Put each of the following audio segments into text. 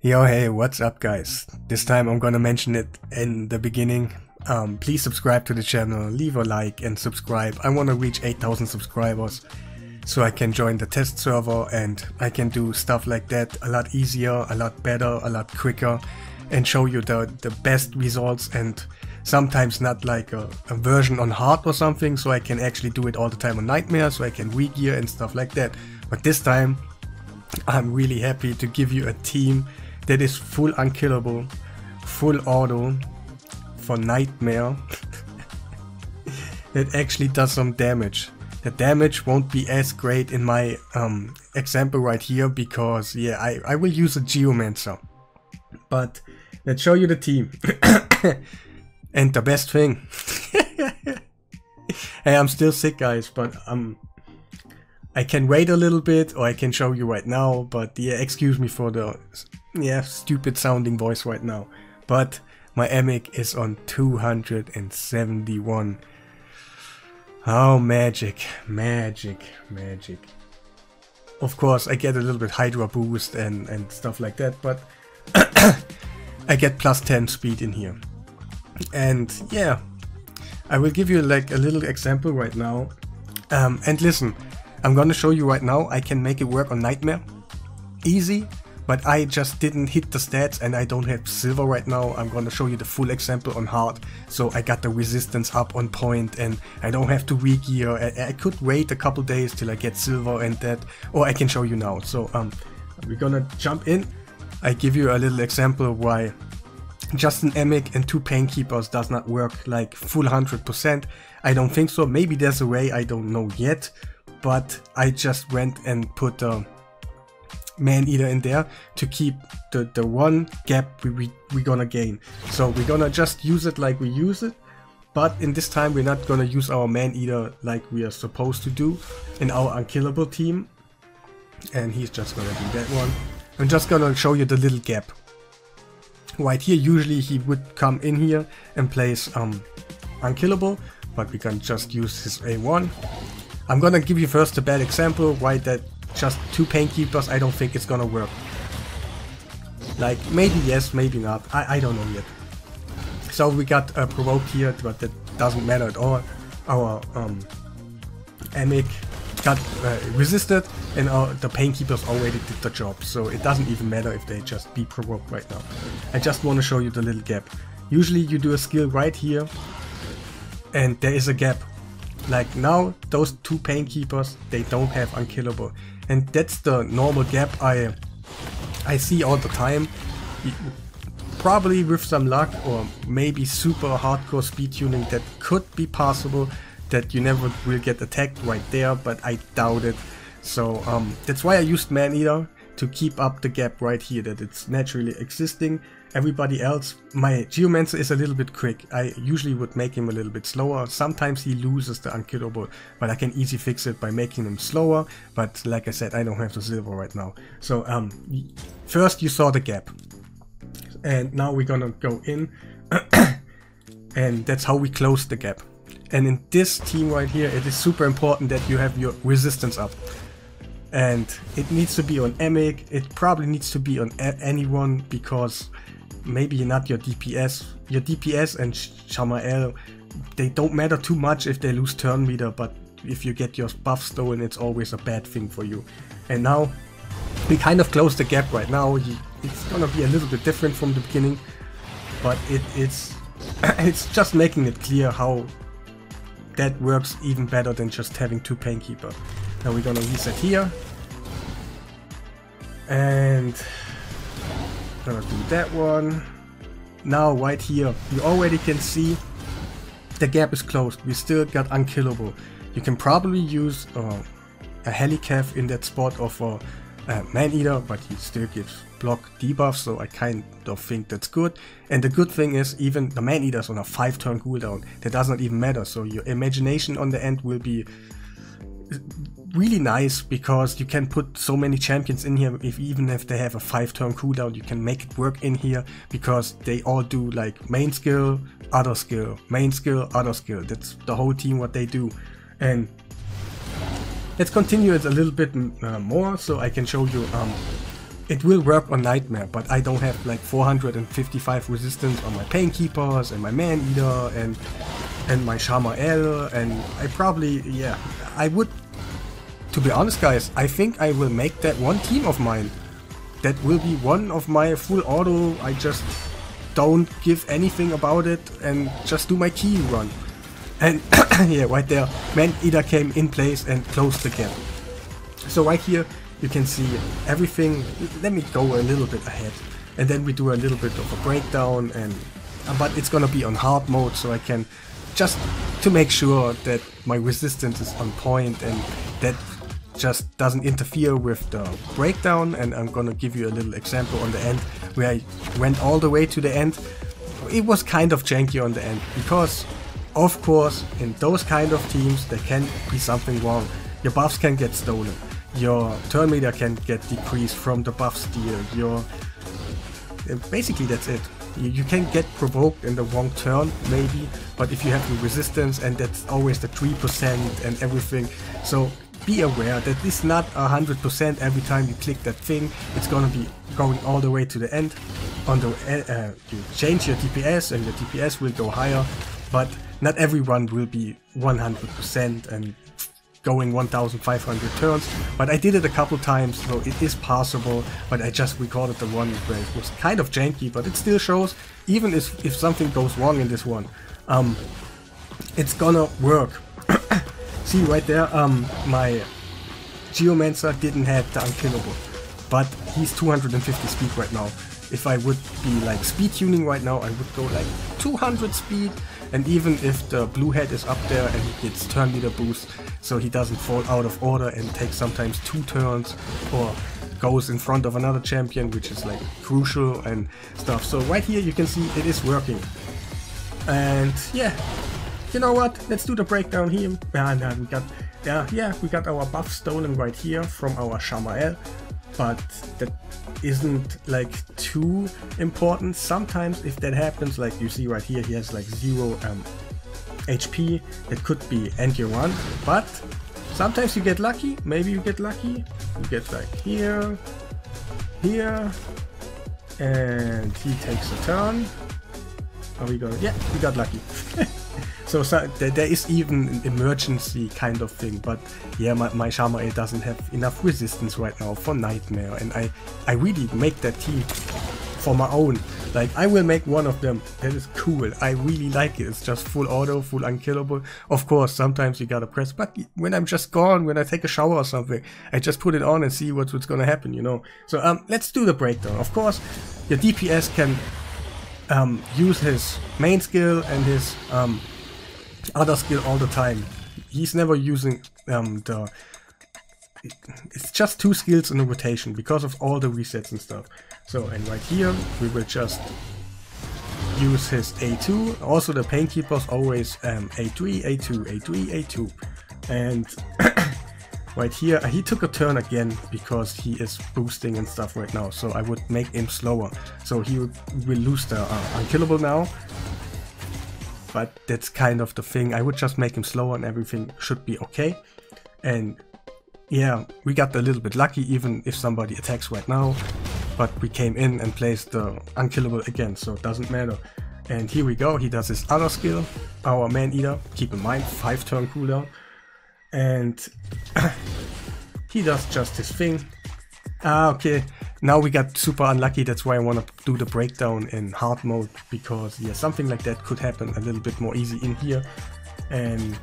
Yo, hey, what's up guys? This time I'm gonna mention it in the beginning. Please subscribe to the channel, leave a like and subscribe. I wanna reach 8,000 subscribers so I can join the test server and I can do stuff like that a lot easier, a lot better, a lot quicker and show you the best results, and sometimes not like a version on hard or something, so I can actually do it all the time on nightmare, so I can re-gear and stuff like that. But this time I'm really happy to give you a team that is full unkillable, full auto for nightmare that actually does some damage. The damage won't be as great in my example right here because yeah, I will use a geomancer. But let's show you the team. And the best thing, hey, I'm still sick guys, but I can wait a little bit or I can show you right now, but yeah, excuse me for the stupid sounding voice right now. But my Emic is on 271. Oh, magic, magic, magic. Of course I get a little bit Hydra boost and stuff like that, but I get plus 10 speed in here. And yeah, I will give you like a little example right now. And listen, I'm gonna show you right now I can make it work on nightmare. Easy, but I just didn't hit the stats and I don't have silver right now. I'm gonna show you the full example on hard. So I got the resistance up on point and I don't have to re-gear. I could wait a couple days till I get silver and that, or I can show you now. So we're gonna jump in. I give you a little example why just an Emic and 2 Painkeepers does not work like full 100%. I don't think so. Maybe there's a way, I don't know yet. But I just went and put a Man-Eater in there to keep the one gap we're gonna gain. So we're gonna just use it like we use it. But in this time we're not gonna use our Man-Eater like we are supposed to do in our Unkillable team. And he's just gonna do that one. I'm just gonna show you the little gap. Right here, usually he would come in here and place Unkillable, but we can just use his A1. I'm gonna give you first a bad example why that just 2 Painkeepers, I don't think it's gonna work. Like maybe yes, maybe not, I don't know yet. So we got provoked here, but that doesn't matter at all. Our Emic got resisted and the Painkeepers already did the job, so it doesn't even matter if they just be provoked right now. I just want to show you the little gap. Usually you do a skill right here and there is a gap. Like now those 2 Painkeepers, they don't have Unkillable, and that's the normal gap I see all the time. Probably with some luck or maybe super hardcore speed tuning, that could be possible that you never will get attacked right there, but I doubt it. So that's why I used Man-Eater to keep up the gap right here, that it's naturally existing. Everybody else, my Geomancer is a little bit quick. I usually would make him a little bit slower. Sometimes he loses the Unkillable, but I can easy fix it by making him slower. But like I said, I don't have the silver right now. So first you saw the gap. And now we're gonna go in. And that's how we close the gap. And in this team right here, it is super important that you have your resistance up. And it needs to be on Emic, it probably needs to be on anyone, because maybe not your DPS. Your DPS and Shamael, they don't matter too much if they lose turn meter, but if you get your buff stolen, it's always a bad thing for you. And now, we kind of close the gap right now. It's gonna be a little bit different from the beginning, but it's just making it clear how that works even better than just having 2 Painkeeper. Now we're gonna reset here. And gonna do that one. Now right here, you already can see the gap is closed. We still got Unkillable. You can probably use a Helicav in that spot of a Man-Eater, but he still gives block debuff, so I kind of think that's good. And the good thing is, even the Man-Eater is on a 5-turn cooldown. That does not even matter, so your imagination on the end will be really nice, because you can put so many champions in here. Even if they have a 5-turn cooldown, you can make it work in here, because they all do like main skill, other skill, main skill, other skill. That's the whole team what they do. And let's continue it a little bit more so I can show you it will work on Nightmare, but I don't have like 455 resistance on my Painkeepers and my Man-Eater and my Shamael, and I probably, yeah, I would, to be honest guys, I think I will make that one team of mine. That will be one of my full auto. I just don't give anything about it and just do my key run. And yeah, right there, Man-Eater came in place and closed the gap. So right here, you can see everything. Let me go a little bit ahead, and then we do a little bit of a breakdown, and but it's gonna be on hard mode, so I can just to make sure that my resistance is on point and that just doesn't interfere with the breakdown. And I'm gonna give you a little example on the end where I went all the way to the end. It was kind of janky on the end because, of course, in those kind of teams there can be something wrong. Your buffs can get stolen. Your turn meter can get decreased from the buff steal. Basically that's it. You can get provoked in the wrong turn maybe, but if you have the resistance, and that's always the 3% and everything, so be aware that it's not 100% every time you click that thing. It's gonna be going all the way to the end. On the you change your DPS and your DPS will go higher, but not everyone will be 100% and going 1500 turns, but I did it a couple times, so it is possible. But I just recorded the one where it was kind of janky, but it still shows, even if something goes wrong in this one, it's gonna work. See right there, my Geomancer didn't have the Unkillable, but he's 250 speed right now. If I would be like speed tuning right now, I would go like 200 speed, and even if the blue head is up there and he gets turn meter boost, so he doesn't fall out of order and takes sometimes 2 turns or goes in front of another champion, which is like crucial and stuff. So right here you can see it is working. And yeah, you know what? Let's do the breakdown here. We got our buff stolen right here from our Shamael, but that isn't like too important. Sometimes if that happens, like you see right here, he has like 0 HP, that could be end your run, but sometimes you get lucky. Maybe you get lucky, you get like here, and he takes a turn. Are we going? Yeah, we got lucky. So there is even an emergency kind of thing, but yeah, my Shamael doesn't have enough resistance right now for Nightmare, and I really make that team for my own. Like, I will make one of them. That is cool. I really like it. It's just full auto, full unkillable. Of course, sometimes you gotta press, but when I'm just gone, when I take a shower or something, I just put it on and see what's gonna happen, you know. So let's do the breakdown. Of course, your DPS can use his main skill and his other skill all the time. He's never using it's just 2 skills in a rotation because of all the resets and stuff. So, and right here we will just use his A2. Also the Painkeepers always A3, A2, A3, A2. And right here he took a turn again because he is boosting and stuff right now, so I would make him slower. So he will lose the Unkillable now. But that's kind of the thing. I would just make him slower and everything should be okay. And yeah, we got a little bit lucky even if somebody attacks right now. But we came in and placed the Unkillable again, so it doesn't matter. And here we go, he does his other skill, our Man-Eater. Keep in mind, 5 turn cooldown. And he does just his thing. Okay, now we got super unlucky. That's why I want to do the breakdown in hard mode, because yeah, something like that could happen a little bit more easy in here. And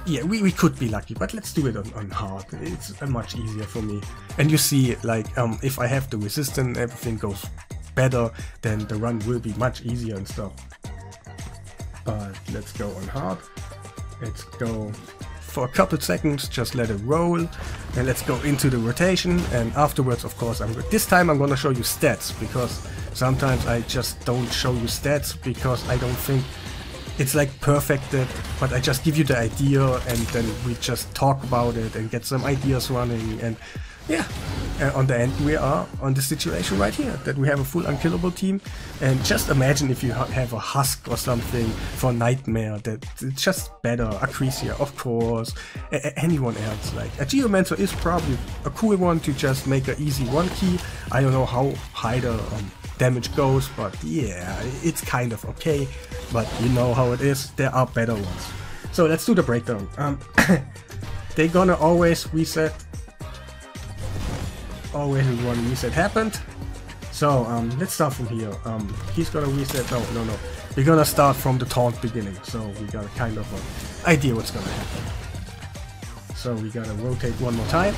yeah, we could be lucky, but let's do it on hard. It's much easier for me. And you see, like, if I have the resistance, everything goes better, then the run will be much easier and stuff. But let's go on hard. Let's go for a couple seconds, just let it roll, and let's go into the rotation. And afterwards, of course, this time I'm gonna show you stats, because sometimes I just don't show you stats because I don't think it's like perfected, but I just give you the idea and then we just talk about it and get some ideas running. And yeah, on the end we are on the situation right here, that we have a full unkillable team. And just imagine if you have a Husk or something for Nightmare, that it's just better. Acrisia, of course, anyone else. Like a Geomancer is probably a cool one to just make an easy one key. I don't know how high the damage goes, but yeah, it's kind of okay. But you know how it is, there are better ones. So let's do the breakdown. They're gonna always reset. Always one reset happened. So let's start from here. He's gonna reset. No. We're gonna start from the taunt beginning. So we got a kind of an idea what's gonna happen. So we gotta rotate one more time.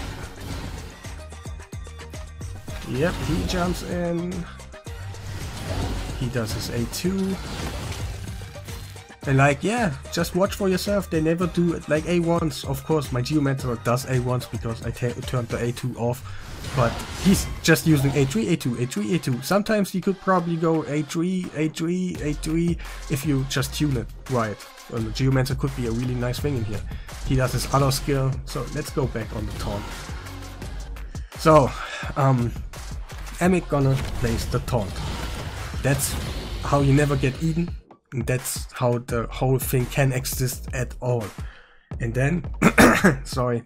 Yep, he jumps in. He does his A2. And like, yeah, just watch for yourself. They never do it like A1s. Of course, my Geomancer does A1s because I turned the A2 off. But he's just using A3, A2, A3, A2. Sometimes you could probably go A3, A3, A3 if you just tune it right. Well, the Geomancer could be a really nice thing in here. He does his other skill. So let's go back on the taunt. So, Emic gonna place the taunt. That's how you never get eaten. And that's how the whole thing can exist at all. And then, sorry,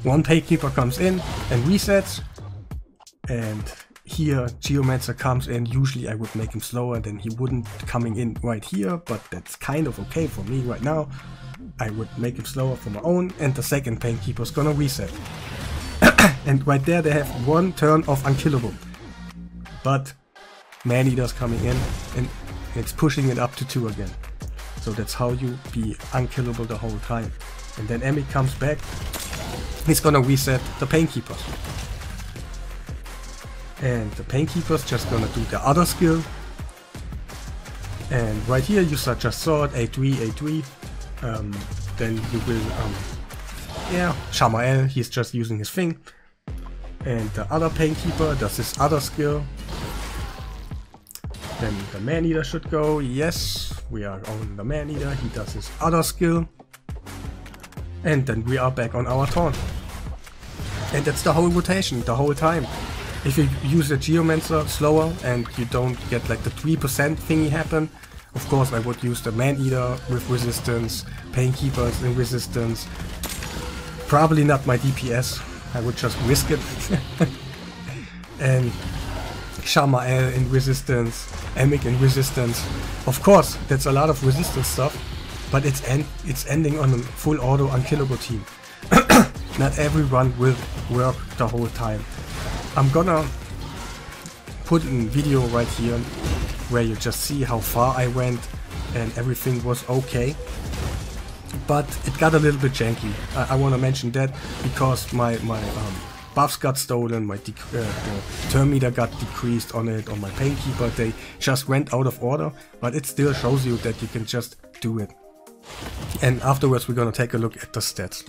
one Paykeeper comes in and resets. And here Geomancer comes in. Usually I would make him slower than he wouldn't coming in right here, but that's kind of okay for me right now. I would make him slower for my own, and the second Paykeeper's gonna reset. And right there they have one turn of Unkillable. But Man-Eater's coming in and it's pushing it up to 2 again. So that's how you be unkillable the whole time. And then Emic comes back. He's gonna reset the Painkeepers. And the Painkeeper's just gonna do the other skill. And right here you just saw it, A3, A3. Then you will, yeah, Shamael, he's just using his thing. And the other Painkeeper does his other skill. Then the Man-Eater should go. Yes, we are on the Man-Eater. He does his other skill. And then we are back on our taunt. And that's the whole rotation, the whole time. If you use the Geomancer slower and you don't get like the 3% thingy happen, of course I would use the Man-Eater with resistance, Painkeepers in resistance. Probably not my DPS. I would just risk it. And Shamael in resistance, Emic in resistance. Of course, that's a lot of resistance stuff, but it's ending on a full auto unkillable team. Not everyone will work the whole time. I'm gonna put in video right here where you just see how far I went and everything was okay. But it got a little bit janky. I want to mention that because my buffs got stolen, the turn meter got decreased on it, on my Painkeeper, they just went out of order, but it still shows you that you can just do it. And afterwards we're gonna take a look at the stats.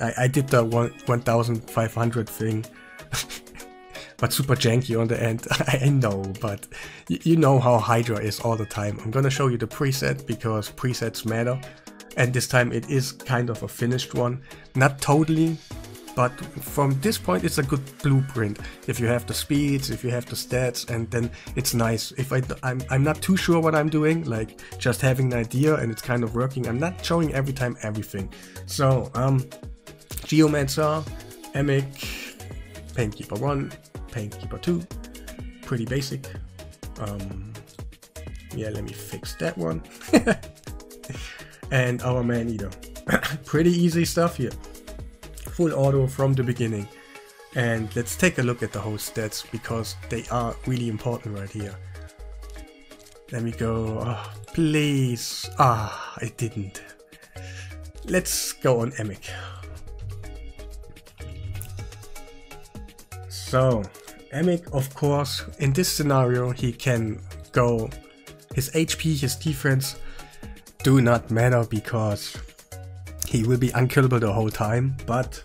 I did the 1500 thing, but super janky on the end. I know, but you know how Hydra is all the time. I'm gonna show you the preset because presets matter, and this time it is kind of a finished one. Not totally, but from this point it's a good blueprint. If you have the speeds, if you have the stats, and then it's nice. If I'm not too sure what I'm doing, like just having an idea and it's kind of working. I'm not showing every time everything. So Geomancer, Emic, Painkeeper 1, Painkeeper 2, pretty basic. Yeah, let me fix that one. And our Man Eater. Pretty easy stuff here. Full auto from the beginning. And let's take a look at the whole stats because they are really important right here. Let me go. Oh, please. Ah, I didn't. Let's go on Emic. So, Emic, of course, in this scenario, he can go. His HP, his defense do not matter because he will be unkillable the whole time, but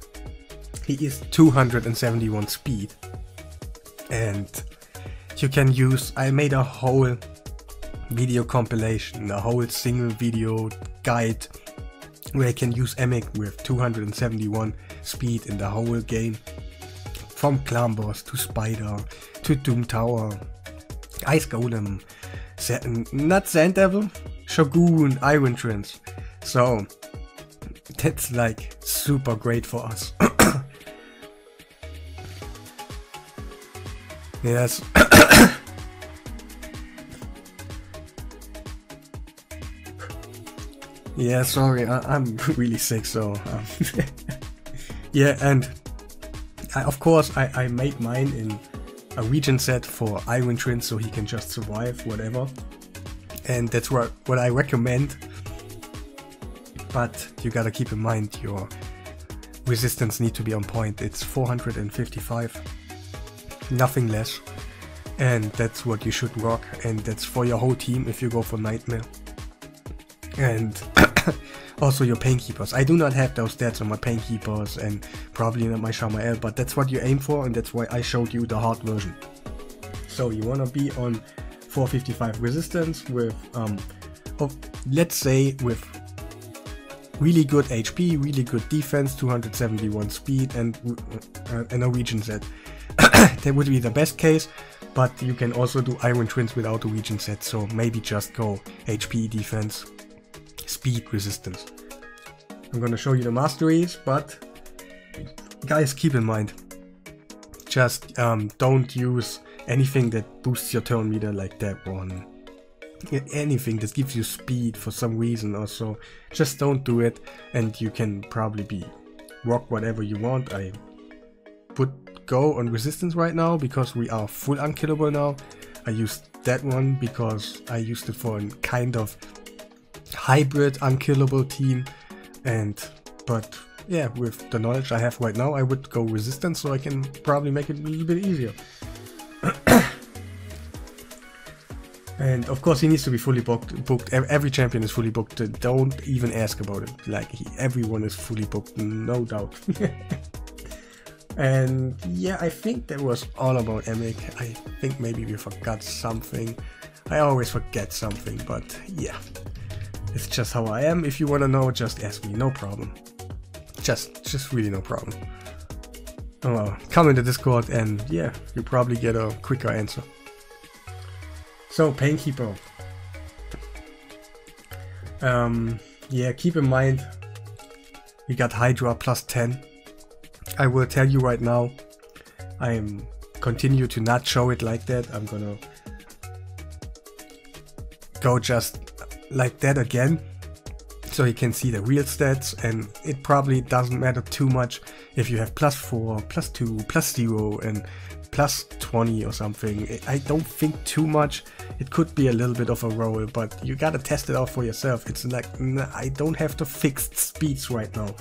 he is 271 speed. And you can use, I made a whole video compilation, a whole single video guide where you can use Emic with 271 speed in the whole game. From Clan Boss to Spider to Doom Tower, Ice Golem, not Sand Devil, Shogun, Iron Trance. So that's like super great for us. Yes. Yeah, sorry, I'm really sick, so yeah, and of course I made mine in a region set for Iron Trance so he can just survive whatever, and that's what I recommend. But you gotta keep in mind your resistance need to be on point. It's 455, nothing less, and that's what you should rock, and that's for your whole team if you go for Nightmare. And also your Painkeepers. I do not have those stats on my Painkeepers and probably not my Shamael, but that's what you aim for, and that's why I showed you the hard version. So you wanna be on 455 resistance with, let's say with really good HP, really good defense, 271 speed, and a region set. That would be the best case, but you can also do Iron Trance without a region set, so maybe just go HP, defense, speed, resistance. I'm gonna show you the masteries, but guys, keep in mind, just don't use anything that boosts your turn meter like that one. Anything that gives you speed for some reason or so, just don't do it, and you can probably rock whatever you want. I put go on resistance right now because we are full unkillable now. I used that one because I used it for a kind of hybrid unkillable team, but yeah, with the knowledge I have right now, I would go resistance so I can probably make it a little bit easier. And of course he needs to be fully booked. Every champion is fully booked. Don't even ask about it. Like everyone is fully booked, no doubt. And yeah, I think that was all about Emic. I think maybe we forgot something. I always forget something, but yeah, it's just how I am. If you want to know, just ask me, no problem. Just really no problem. Come in the Discord and yeah, you probably get a quicker answer. So, Painkeeper. Yeah, keep in mind, we got Hydra plus 10. I will tell you right now, I'm continue to not show it like that. I'm gonna go just like that again, so you can see the real stats, and it probably doesn't matter too much if you have plus 4, plus 2, plus 0, and plus 20 or something. I don't think too much. It could be a little bit of a roll, but you gotta test it out for yourself. It's like, I don't have the fixed speeds right now.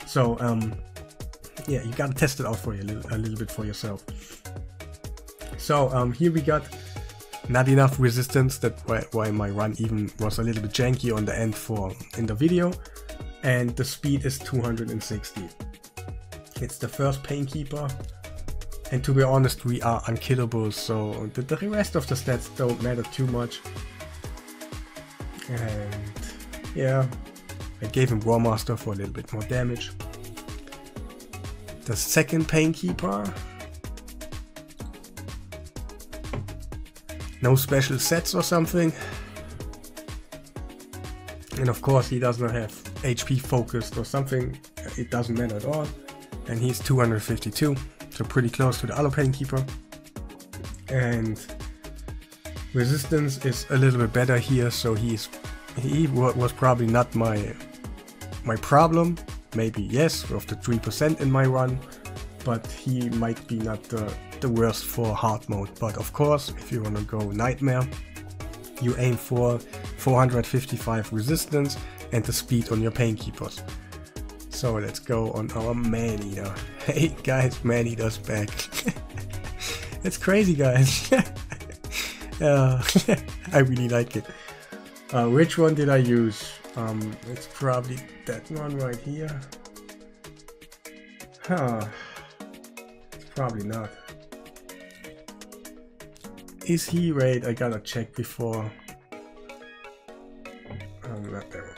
So, yeah, you gotta test it out for a little bit for yourself. So, here we got not enough resistance. That's why my run even was a little bit janky on the end in the video. And the speed is 260. It's the first Painkeeper. And to be honest, we are unkillable, so the rest of the stats don't matter too much. And yeah, I gave him War Master for a little bit more damage. The second Painkeeper. No special sets or something. And of course he does not have HP focused or something. It doesn't matter at all. And he's 252, so pretty close to the other Painkeeper. And resistance is a little bit better here, so he was probably not my problem. Maybe yes, with the 3% in my run, but he might be not the worst for hard mode. But of course, if you want to go Nightmare, you aim for 455 resistance and the speed on your Painkeepers. So let's go on our Man-Eater. Hey guys, Man-Eater's back. It's crazy, guys. I really like it. Which one did I use? It's probably that one right here. Huh. It's probably not. Is he raid? I gotta check before. Not that one.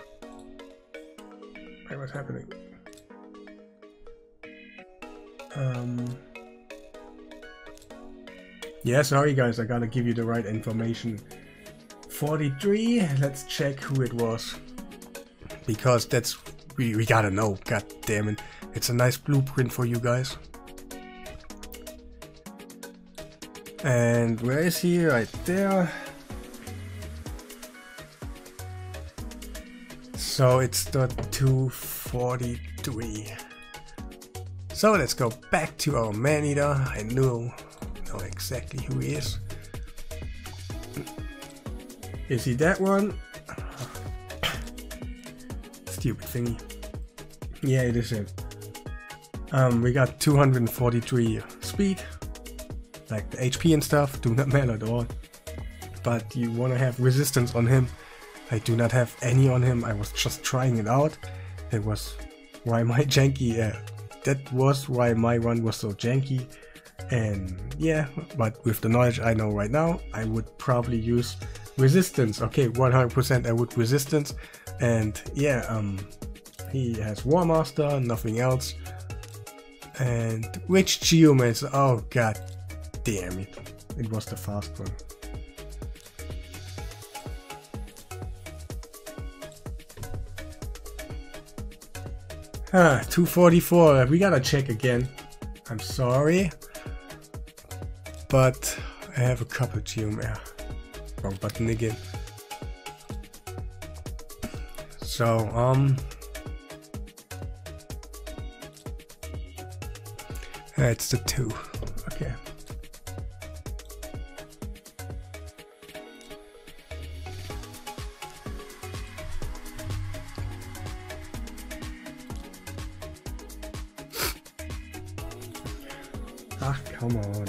Hey, what's happening? Yeah, sorry guys, I gotta give you the right information. 43, let's check who it was. Because that's, we gotta know, god damn it. It's a nice blueprint for you guys. And where is he? Right there. So it's the 243. So let's go back to our Man-Eater. I know exactly who he is. Is he that one? Stupid thingy. Yeah, it is it. We got 243 speed. Like the HP and stuff do not matter at all. But you want to have resistance on him. I do not have any on him. I was just trying it out. That was why my janky. That was why my run was so janky. And yeah, but with the knowledge I know right now, I would probably use resistance. Okay, 100% I would resistance. And yeah, he has War Master, nothing else. And which Geomancer? Oh god damn it. It was the fast one. Ah, 244. We gotta check again. I'm sorry. But I have a couple Geomancer. Wrong button again. So, it's the 2. Okay. Ah, come on.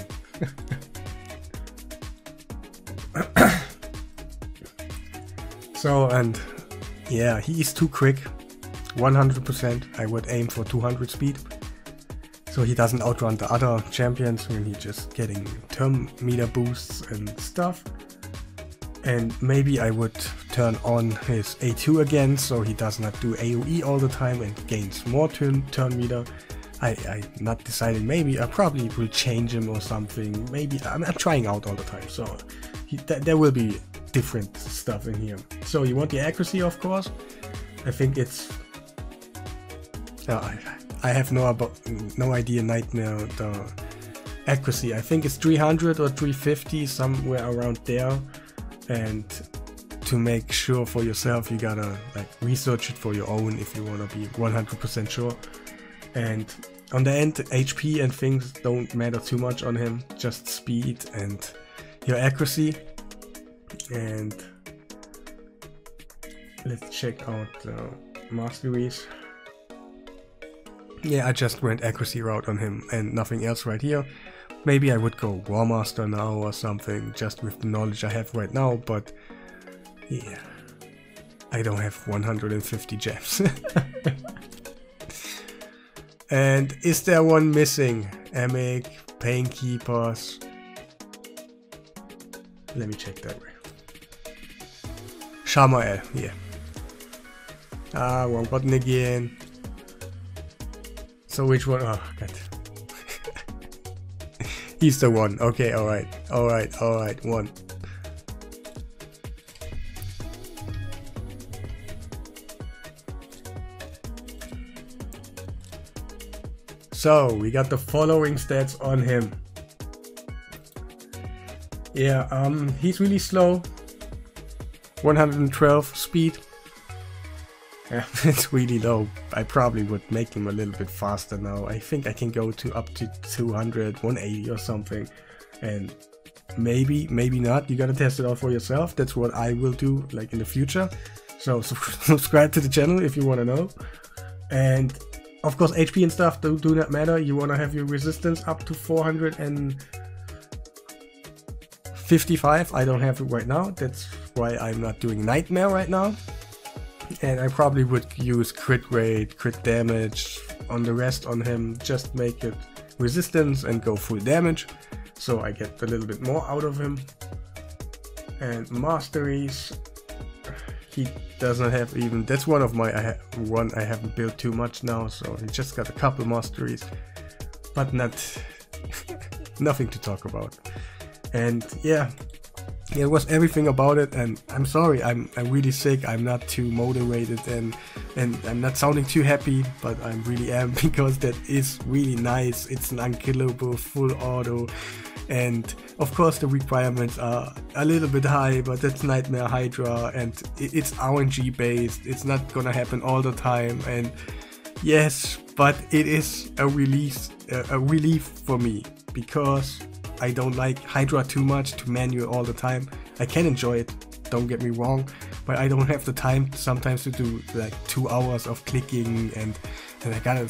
So, and yeah, he is too quick. 100%. I would aim for 200 speed. So he doesn't outrun the other champions when he's just getting turn meter boosts and stuff. And maybe I would turn on his A2 again, so he does not do AoE all the time and gains more turn meter. I'm not deciding. Maybe I probably will change him or something. Maybe I'm trying out all the time, so there will be different stuff in here. So you want the accuracy, of course. I think it's. I have no idea. Nightmare the accuracy. I think it's 300 or 350, somewhere around there. And to make sure for yourself, you gotta like research it for your own if you wanna be 100% sure. And on the end, HP and things don't matter too much on him. Just speed and your accuracy. And let's check out the masteries. Yeah, I just went accuracy route on him and nothing else right here. Maybe I would go War Master now or something, just with the knowledge I have right now, but yeah, I don't have 150 gems. And is there one missing? Emic, Painkeepers. Let me check that way. Shamael, yeah. Ah, wrong button again. So which one? Oh god. He's the one. Okay, alright. Alright, one. So we got the following stats on him. Yeah, he's really slow. 112 speed. Yeah, it's really low. I probably would make him a little bit faster now. I think I can go to up to 200, 180 or something. And maybe not. You gotta test it out for yourself. That's what I will do like in the future. So subscribe to the channel if you wanna know. And of course HP and stuff do not matter. You wanna have your resistance up to 455. I don't have it right now. That's why I'm not doing Nightmare right now. And I probably would use crit rate, crit damage on the rest on him. Just make it resistance and go full damage. So I get a little bit more out of him. And masteries. He doesn't have even, that's one of my, I haven't built too much now, so he just got a couple masteries, but nothing to talk about. And yeah, it was everything about it, and I'm sorry, I'm really sick, I'm not too motivated, and I'm not sounding too happy, but I really am, because that is really nice. It's an unkillable full auto. And of course the requirements are a little bit high, but that's Nightmare Hydra, and it's RNG based. It's not gonna happen all the time, and yes, but it is a relief for me, because I don't like Hydra too much to manual all the time. I can enjoy it, don't get me wrong, but I don't have the time sometimes to do like 2 hours of clicking, and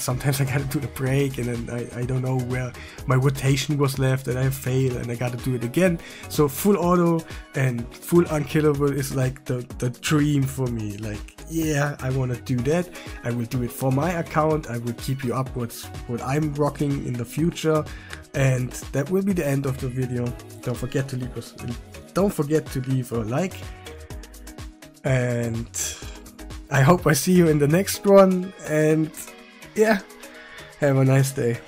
sometimes I gotta do the break, and then I don't know where my rotation was left, and I fail, and I gotta do it again. So full auto and full unkillable is like the dream for me. Like, yeah, I wanna do that. I will do it for my account. I will keep you up with what I'm rocking in the future, and that will be the end of the video. Don't forget to leave a like, and I hope I see you in the next one, and yeah, have a nice day.